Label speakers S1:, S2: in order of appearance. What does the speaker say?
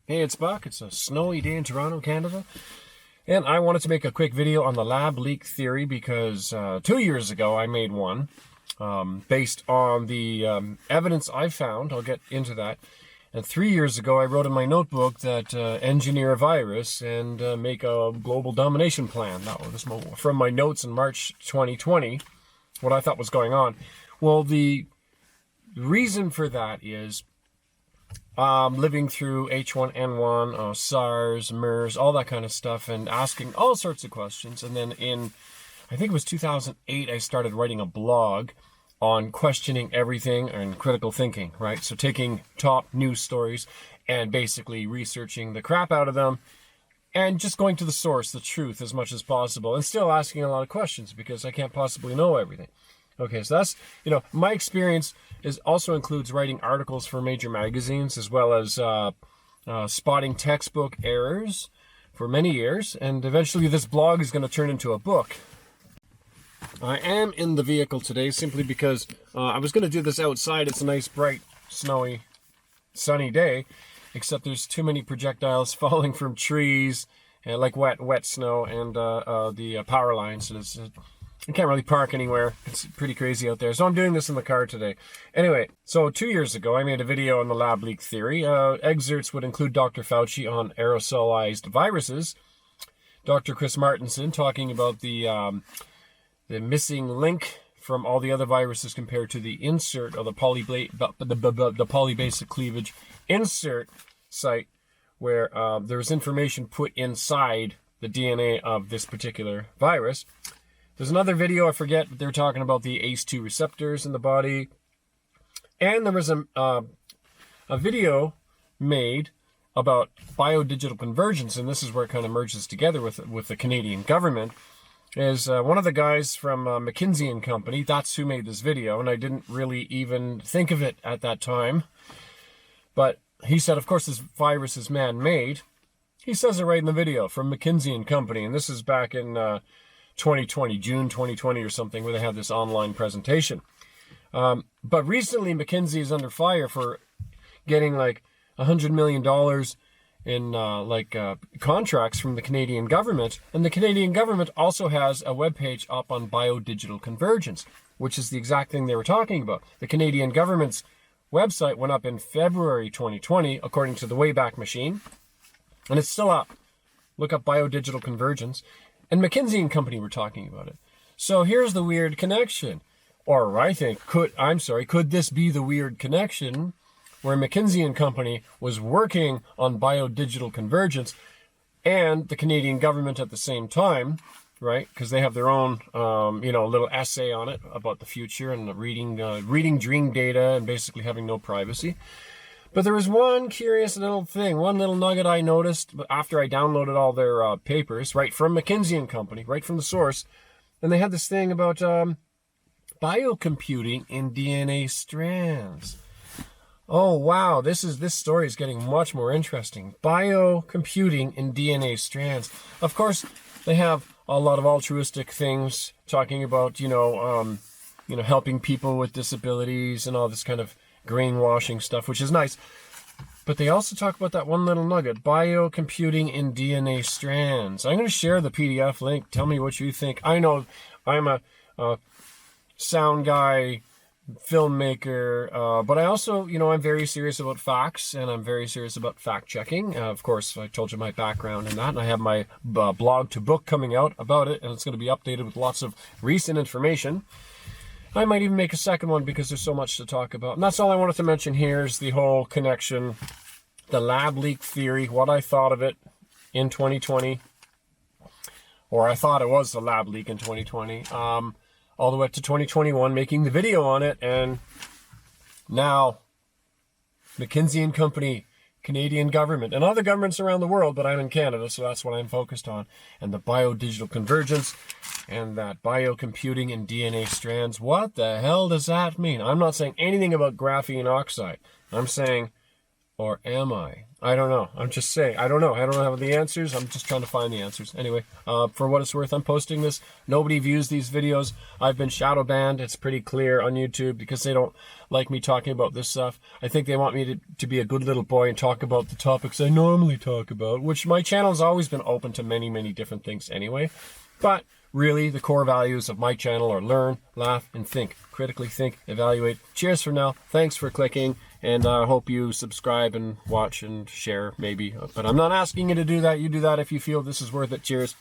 S1: Hey, it's Buck. It's a snowy day in Toronto, Canada. And I wanted to make a quick video on the lab leak theory because 2 years ago I made one based on the evidence I found. I'll get into that. And 3 years ago I wrote in my notebook that engineer a virus and make a global domination plan. That was from my notes in March 2020, what I thought was going on. Well, the reason for that is living through H1N1, SARS, MERS, all that kind of stuff, and asking all sorts of questions. And then I think it was 2008, I started writing a blog on questioning everything and critical thinking, right? So taking top news stories and basically researching the crap out of them and just going to the source, the truth, as much as possible, and still asking a lot of questions because I can't possibly know everything. Okay, so that's, my experience also includes writing articles for major magazines as well as spotting textbook errors for many years. And eventually this blog is going to turn into a book. I am in the vehicle today simply because I was going to do this outside. It's a nice, bright, snowy, sunny day, except there's too many projectiles falling from trees, like wet snow, and the power lines. So I can't really park anywhere. It's pretty crazy out there. So I'm doing this in the car today. Anyway, so 2 years ago, I made a video on the lab leak theory. Excerpts would include Dr. Fauci on aerosolized viruses, Dr. Chris Martenson talking about the missing link from all the other viruses compared to the insert or the polybasic cleavage insert site where there was information put inside the DNA of this particular virus. There's another video, I forget, but they were talking about the ACE2 receptors in the body. And there was a video made about biodigital convergence, and this is where it kind of merges together with the Canadian government, is one of the guys from McKenzie and Company. That's who made this video, and I didn't really even think of it at that time. But he said, of course, this virus is man-made. He says it right in the video, from Mckinsey and Company, and this is back in 2020, June 2020 or something, where they had this online presentation. But recently, McKinsey is under fire for getting like $100 million in contracts from the Canadian government. And the Canadian government also has a webpage up on biodigital convergence, which is the exact thing they were talking about. The Canadian government's website went up in February 2020, according to the Wayback Machine, and it's still up. Look up biodigital convergence. And McKenzie and Company were talking about it. So here's the weird connection. Or I think, could this be the weird connection where McKenzie and Company was working on biodigital convergence and the Canadian government at the same time, right? Because they have their own, little essay on it about the future and reading dream data and basically having no privacy. But there was one curious little thing, one little nugget I noticed after I downloaded all their papers, right from Mckinsey and Company, right from the source. And they had this thing about biocomputing in DNA strands. Oh, wow, this story is getting much more interesting. Biocomputing in DNA strands. Of course, they have a lot of altruistic things talking about, helping people with disabilities and all this kind of greenwashing stuff, which is nice. But they also talk about that one little nugget, biocomputing in DNA strands. I'm going to share the PDF link. Tell me what you think. I know I'm a sound guy, filmmaker, but I also, I'm very serious about facts, and I'm very serious about fact checking. Of course, I told you my background in that, and I have my blog to book coming out about it, and it's going to be updated with lots of recent information. I might even make a second one because there's so much to talk about. And that's all I wanted to mention here is the whole connection, the lab leak theory, what I thought of it in 2020, or I thought it was the lab leak in 2020, all the way up to 2021, making the video on it. And now McKinsey and Company, Canadian government, and other governments around the world, but I'm in Canada, so that's what I'm focused on. And the biodigital convergence and that biocomputing in DNA strands. What the hell does that mean? I'm not saying anything about graphene oxide. I'm saying Or am I? I don't know. I'm just saying. I don't know. I don't have the answers. I'm just trying to find the answers. Anyway, for what it's worth, I'm posting this. Nobody views these videos. I've been shadow banned. It's pretty clear on YouTube because they don't like me talking about this stuff. I think they want me to be a good little boy and talk about the topics I normally talk about, which my channel has always been open to many, many different things anyway. But really, the core values of my channel are learn, laugh, and think. Critically think, evaluate. Cheers for now. Thanks for clicking. And I hope you subscribe and watch and share, maybe. But I'm not asking you to do that. You do that if you feel this is worth it. Cheers.